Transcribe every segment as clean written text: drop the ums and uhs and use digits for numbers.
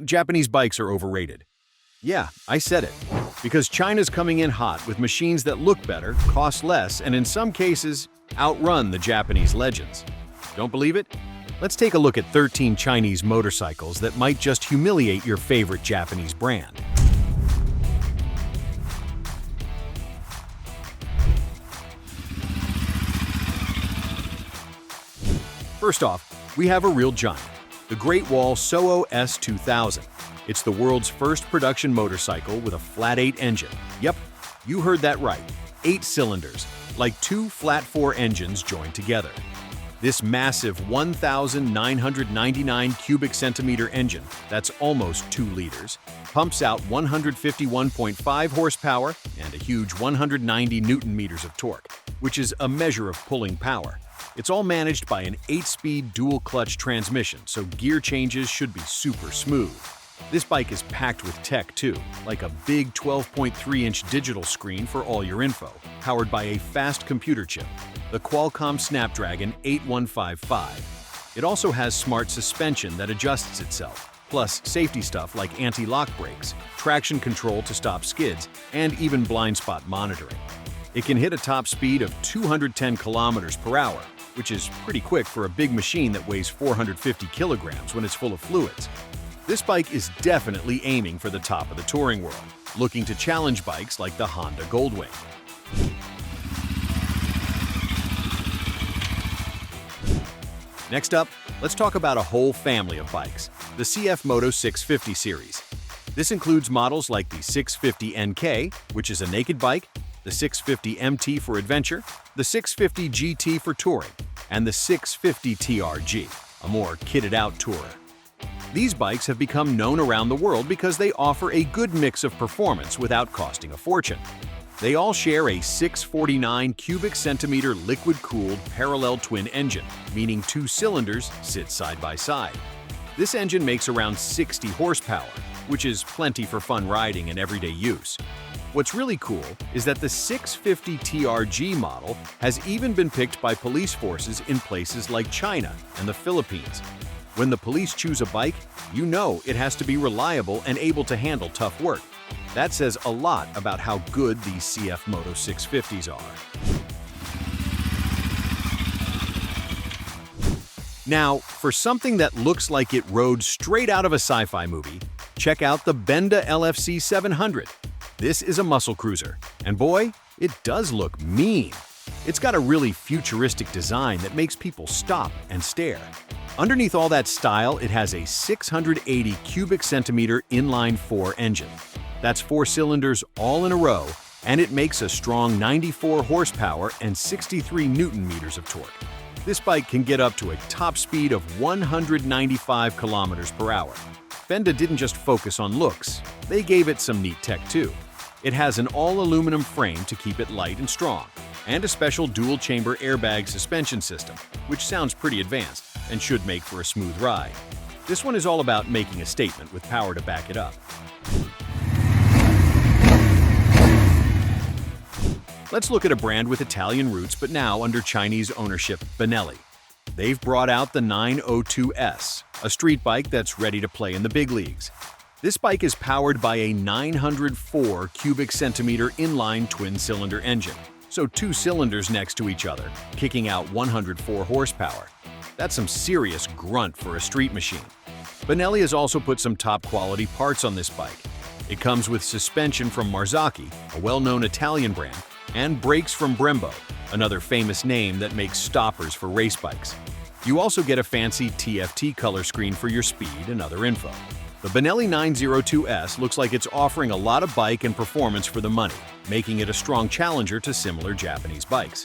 Japanese bikes are overrated. Yeah, I said it. Because China's coming in hot with machines that look better, cost less, and in some cases, outrun the Japanese legends. Don't believe it? Let's take a look at 13 Chinese motorcycles that might just humiliate your favorite Japanese brand. First off, we have a real giant, the Great Wall Soho S2000. It's the world's first production motorcycle with a flat-8 engine. Yep, you heard that right, 8 cylinders, like 2 flat-4 engines joined together. This massive 1,999 cubic centimeter engine, that's almost 2 liters, pumps out 151.5 horsepower and a huge 190 newton-meters of torque, which is a measure of pulling power. It's all managed by an 8-speed dual-clutch transmission, so gear changes should be super smooth. This bike is packed with tech too, like a big 12.3-inch digital screen for all your info, powered by a fast computer chip, the Qualcomm Snapdragon 8155. It also has smart suspension that adjusts itself, plus safety stuff like anti-lock brakes, traction control to stop skids, and even blind spot monitoring. It can hit a top speed of 210 kilometers per hour, which is pretty quick for a big machine that weighs 450 kilograms when it's full of fluids. This bike is definitely aiming for the top of the touring world, looking to challenge bikes like the Honda Goldwing. Next up, let's talk about a whole family of bikes, the CF Moto 650 series. This includes models like the 650 NK, which is a naked bike, the 650 MT for adventure, the 650 GT for touring, and the 650 TRG, a more kitted-out tourer. These bikes have become known around the world because they offer a good mix of performance without costing a fortune. They all share a 649 cubic centimeter liquid-cooled parallel twin engine, meaning 2 cylinders sit side by side. This engine makes around 60 horsepower, which is plenty for fun riding and everyday use. What's really cool is that the 650 TRG model has even been picked by police forces in places like China and the Philippines. When the police choose a bike, you know it has to be reliable and able to handle tough work. That says a lot about how good these CF Moto 650s are. Now, for something that looks like it rode straight out of a sci-fi movie, check out the Benda LFC 700. This is a muscle cruiser, and boy, it does look mean. It's got a really futuristic design that makes people stop and stare. Underneath all that style, it has a 680 cubic centimeter inline-4 engine. That's 4 cylinders all in a row, and it makes a strong 94 horsepower and 63 newton-meters of torque. This bike can get up to a top speed of 195 kilometers per hour. Benda didn't just focus on looks, they gave it some neat tech too. It has an all-aluminum frame to keep it light and strong, and a special dual-chamber airbag suspension system, which sounds pretty advanced and should make for a smooth ride. This one is all about making a statement with power to back it up. Let's look at a brand with Italian roots but now under Chinese ownership, Benelli. They've brought out the 902S, a street bike that's ready to play in the big leagues. This bike is powered by a 904 cubic centimeter inline twin-cylinder engine, so 2 cylinders next to each other, kicking out 104 horsepower. That's some serious grunt for a street machine. Benelli has also put some top-quality parts on this bike. It comes with suspension from Marzocchi, a well-known Italian brand, and brakes from Brembo, another famous name that makes stoppers for race bikes. You also get a fancy TFT color screen for your speed and other info. The Benelli 902S looks like it's offering a lot of bike and performance for the money, making it a strong challenger to similar Japanese bikes.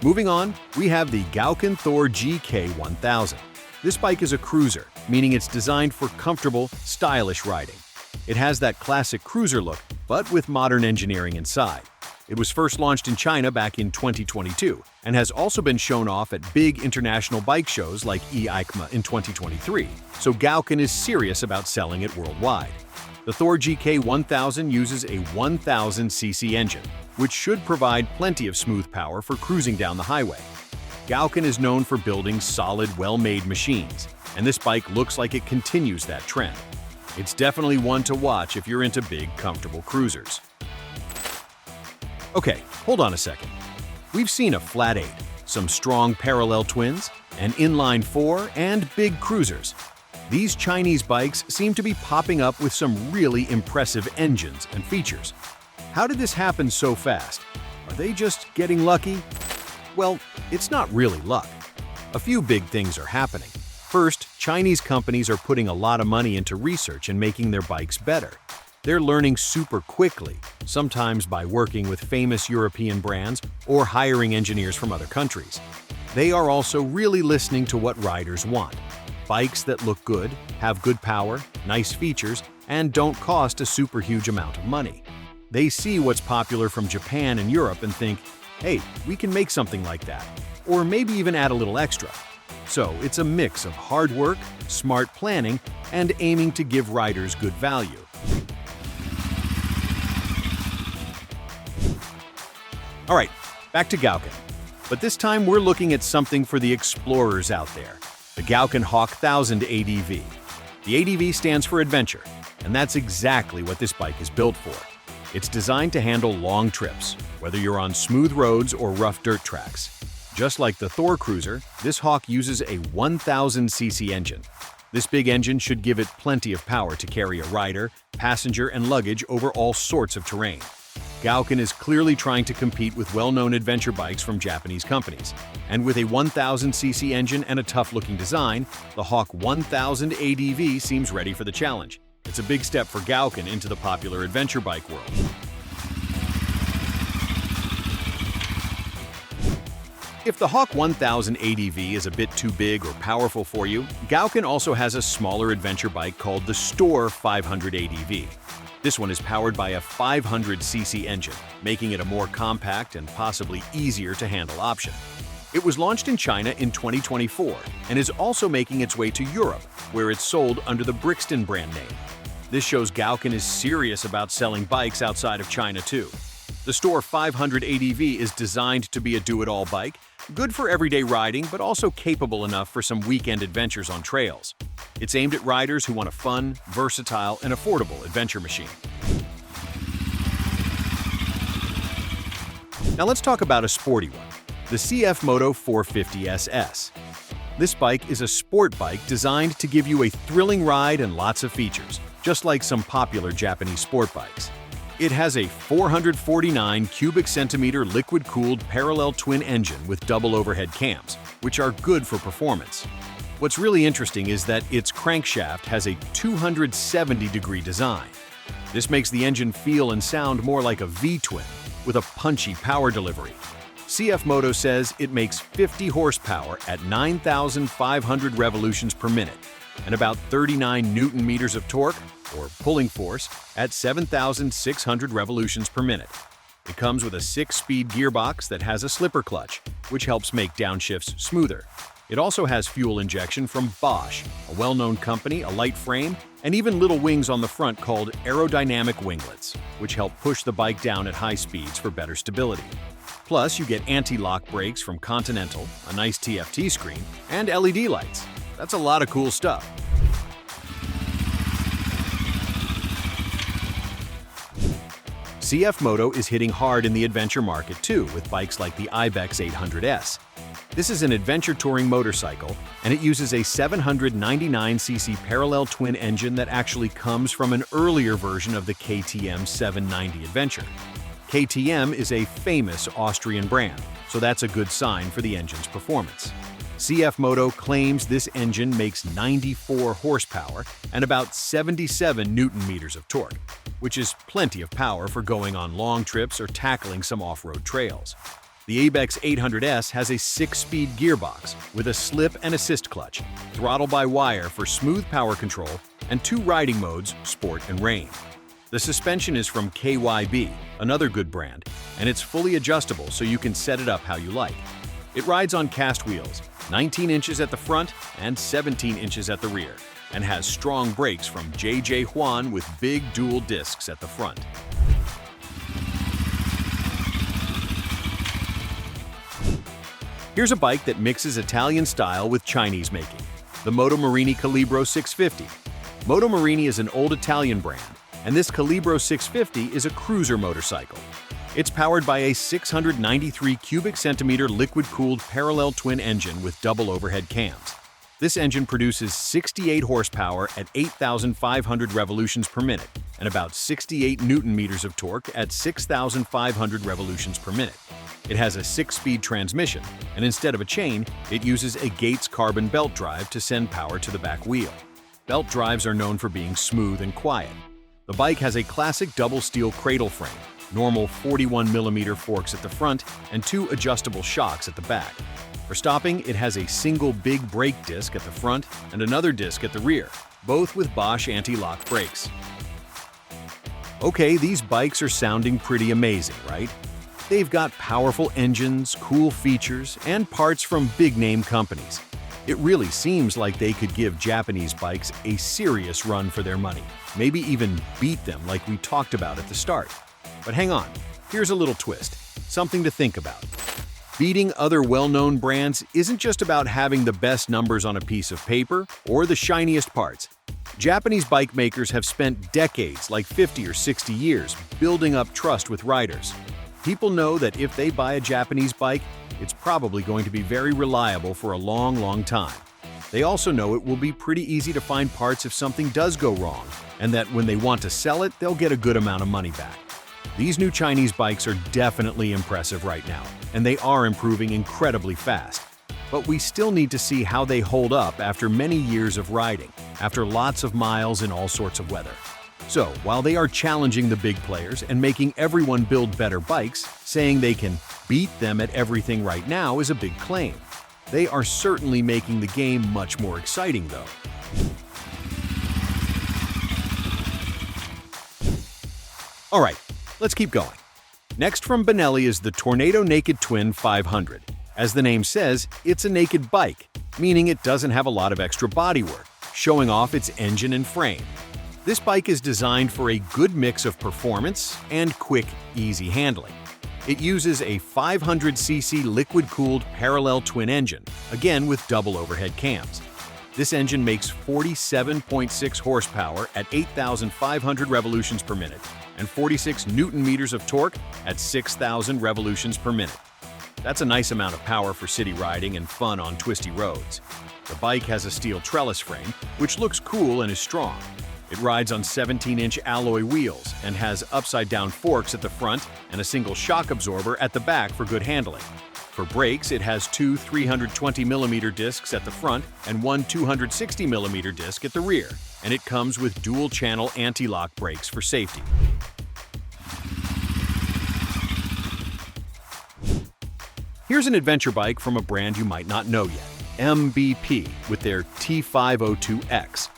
Moving on, we have the Galen Thor GK1000. This bike is a cruiser, meaning it's designed for comfortable, stylish riding. It has that classic cruiser look, but with modern engineering inside. It was first launched in China back in 2022 and has also been shown off at big international bike shows like EICMA in 2023, so Galen is serious about selling it worldwide. The Thor GK1000 uses a 1000cc engine, which should provide plenty of smooth power for cruising down the highway. Gauken is known for building solid, well-made machines, and this bike looks like it continues that trend. It's definitely one to watch if you're into big, comfortable cruisers. Okay, hold on a second. We've seen a flat 8, some strong parallel twins, an inline 4, and big cruisers. These Chinese bikes seem to be popping up with some really impressive engines and features. How did this happen so fast? Are they just getting lucky? Well, it's not really luck. A few big things are happening. First, Chinese companies are putting a lot of money into research and making their bikes better. They're learning super quickly, sometimes by working with famous European brands or hiring engineers from other countries. They are also really listening to what riders want. Bikes that look good, have good power, nice features, and don't cost a super huge amount of money. They see what's popular from Japan and Europe and think, hey, we can make something like that, or maybe even add a little extra. So it's a mix of hard work, smart planning, and aiming to give riders good value. All right, back to Gauken. But this time we're looking at something for the explorers out there, the Galen Hawk 1000 ADV. The ADV stands for adventure, and that's exactly what this bike is built for. It's designed to handle long trips, whether you're on smooth roads or rough dirt tracks. Just like the Thor cruiser, this Hawk uses a 1000cc engine. This big engine should give it plenty of power to carry a rider, passenger, and luggage over all sorts of terrain. Gauken is clearly trying to compete with well-known adventure bikes from Japanese companies. And with a 1000cc engine and a tough-looking design, the Hawk 1000 ADV seems ready for the challenge. It's a big step for Gauken into the popular adventure bike world. If the Hawk 1000 ADV is a bit too big or powerful for you, Gauken also has a smaller adventure bike called the Store 500 ADV. This one is powered by a 500cc engine, making it a more compact and possibly easier to handle option. It was launched in China in 2024 and is also making its way to Europe, where it's sold under the Brixton brand name. This shows Gauken is serious about selling bikes outside of China too. The Store 500 ADV is designed to be a do-it-all bike, good for everyday riding but also capable enough for some weekend adventures on trails. It's aimed at riders who want a fun, versatile, and affordable adventure machine. Now let's talk about a sporty one, the CF Moto 450 SS. This bike is a sport bike designed to give you a thrilling ride and lots of features, just like some popular Japanese sport bikes. It has a 449 cubic centimeter liquid-cooled parallel twin engine with double overhead cams, which are good for performance. What's really interesting is that its crankshaft has a 270-degree design. This makes the engine feel and sound more like a V-twin, with a punchy power delivery. CF Moto says it makes 50 horsepower at 9,500 revolutions per minute, and about 39 Newton-meters of torque, or pulling force, at 7,600 revolutions per minute. It comes with a 6-speed gearbox that has a slipper clutch, which helps make downshifts smoother. It also has fuel injection from Bosch, a well-known company, a light frame, and even little wings on the front called aerodynamic winglets, which help push the bike down at high speeds for better stability. Plus, you get anti-lock brakes from Continental, a nice TFT screen, and LED lights. That's a lot of cool stuff. CF Moto is hitting hard in the adventure market too, with bikes like the Ibex 800S. This is an adventure touring motorcycle, and it uses a 799cc parallel twin engine that actually comes from an earlier version of the KTM 790 Adventure. KTM is a famous Austrian brand, so that's a good sign for the engine's performance. CF Moto claims this engine makes 94 horsepower and about 77 Newton-meters of torque, which is plenty of power for going on long trips or tackling some off-road trails. The Ibex 800S has a 6-speed gearbox with a slip and assist clutch, throttle-by-wire for smooth power control, and 2 riding modes, Sport and Rain. The suspension is from KYB, another good brand, and it's fully adjustable so you can set it up how you like. It rides on cast wheels, 19 inches at the front and 17 inches at the rear, and has strong brakes from JJ Huan with big dual discs at the front. Here's a bike that mixes Italian style with Chinese making, the Motorini Calibbro 650. Motorini is an old Italian brand, and this Calibbro 650 is a cruiser motorcycle. It's powered by a 693 cubic centimeter liquid-cooled parallel twin engine with double overhead cams. This engine produces 68 horsepower at 8,500 revolutions per minute and about 68 newton-meters of torque at 6,500 revolutions per minute. It has a 6-speed transmission, and instead of a chain, it uses a Gates carbon belt drive to send power to the back wheel. Belt drives are known for being smooth and quiet. The bike has a classic double steel cradle frame, normal 41mm forks at the front, and 2 adjustable shocks at the back. For stopping, it has a single big brake disc at the front and another disc at the rear, both with Bosch anti-lock brakes. Okay, these bikes are sounding pretty amazing, right? They've got powerful engines, cool features, and parts from big-name companies. It really seems like they could give Japanese bikes a serious run for their money, maybe even beat them like we talked about at the start. But hang on, here's a little twist, something to think about. Beating other well-known brands isn't just about having the best numbers on a piece of paper or the shiniest parts. Japanese bike makers have spent decades, like 50 or 60 years, building up trust with riders. People know that if they buy a Japanese bike, it's probably going to be very reliable for a long time. They also know it will be pretty easy to find parts if something does go wrong, and that when they want to sell it, they'll get a good amount of money back. These new Chinese bikes are definitely impressive right now, and they are improving incredibly fast. But we still need to see how they hold up after many years of riding, after lots of miles in all sorts of weather. So, while they are challenging the big players and making everyone build better bikes, saying they can beat them at everything right now is a big claim. They are certainly making the game much more exciting, though. All right, let's keep going. Next from Benelli is the Tornado Naked Twin 500. As the name says, it's a naked bike, meaning it doesn't have a lot of extra bodywork, showing off its engine and frame. This bike is designed for a good mix of performance and quick, easy handling. It uses a 500cc liquid-cooled parallel twin engine, again with double overhead cams. This engine makes 47.6 horsepower at 8,500 revolutions per minute and 46 newton-meters of torque at 6,000 revolutions per minute. That's a nice amount of power for city riding and fun on twisty roads. The bike has a steel trellis frame, which looks cool and is strong. It rides on 17-inch alloy wheels and has upside-down forks at the front and a single shock absorber at the back for good handling. For brakes, it has 2 320mm discs at the front and 1 260mm disc at the rear, and it comes with dual-channel anti-lock brakes for safety. Here's an adventure bike from a brand you might not know yet, MBP, with their T502X.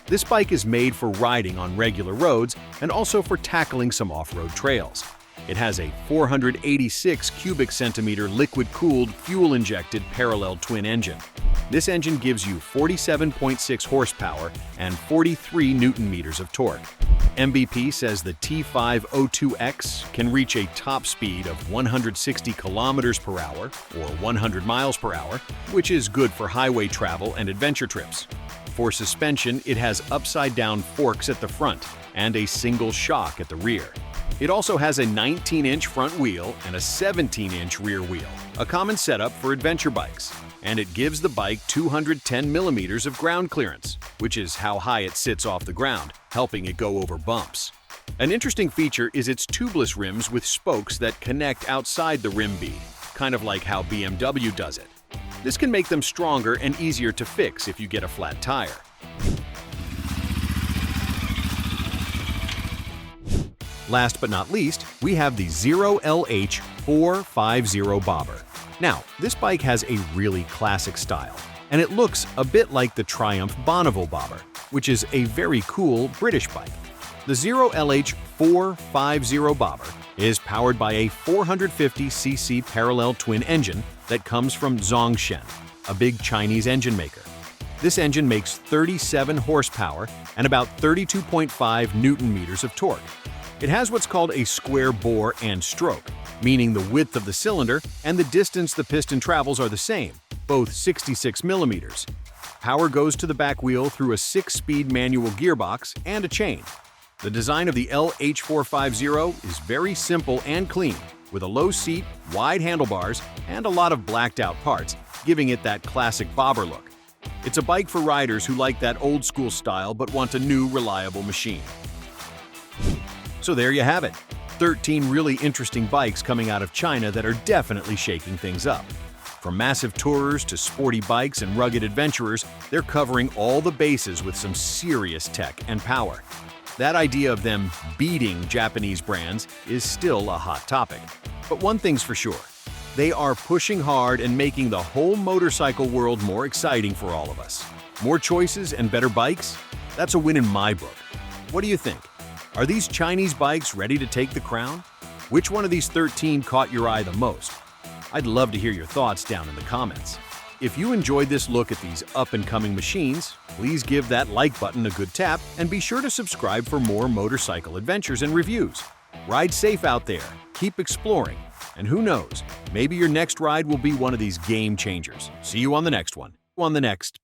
This bike is made for riding on regular roads and also for tackling some off-road trails. It has a 486 cubic centimeter liquid-cooled, fuel-injected parallel twin engine. This engine gives you 47.6 horsepower and 43 newton-meters of torque. MBP says the T502X can reach a top speed of 160 kilometers per hour or 100 miles per hour, which is good for highway travel and adventure trips. For suspension, it has upside-down forks at the front and a single shock at the rear. It also has a 19-inch front wheel and a 17-inch rear wheel, a common setup for adventure bikes. And it gives the bike 210 millimeters of ground clearance, which is how high it sits off the ground, helping it go over bumps. An interesting feature is its tubeless rims with spokes that connect outside the rim bead, kind of like how BMW does it. This can make them stronger and easier to fix if you get a flat tire. Last but not least, we have the ZerLH450 Bobber. Now, this bike has a really classic style, and it looks a bit like the Triumph Bonneville Bobber, which is a very cool British bike. The ZerLH450 Bobber is powered by a 450cc parallel twin engine that comes from Zhongshan, a big Chinese engine maker. This engine makes 37 horsepower and about 32.5 newton-meters of torque. It has what's called a square bore and stroke, meaning the width of the cylinder and the distance the piston travels are the same, both 66 millimeters. Power goes to the back wheel through a 6-speed manual gearbox and a chain. The design of the LH450 is very simple and clean, with a low seat, wide handlebars, and a lot of blacked-out parts, giving it that classic bobber look. It's a bike for riders who like that old-school style but want a new, reliable machine. So there you have it, 13 really interesting bikes coming out of China that are definitely shaking things up. From massive tourers to sporty bikes and rugged adventurers, they're covering all the bases with some serious tech and power. That idea of them beating Japanese brands is still a hot topic. But one thing's for sure, they are pushing hard and making the whole motorcycle world more exciting for all of us. More choices and better bikes? That's a win in my book. What do you think? Are these Chinese bikes ready to take the crown? Which one of these 13 caught your eye the most? I'd love to hear your thoughts down in the comments. If you enjoyed this look at these up-and-coming machines, please give that like button a good tap and be sure to subscribe for more motorcycle adventures and reviews. Ride safe out there, keep exploring, and who knows, maybe your next ride will be one of these game changers. See you on the next one. On the next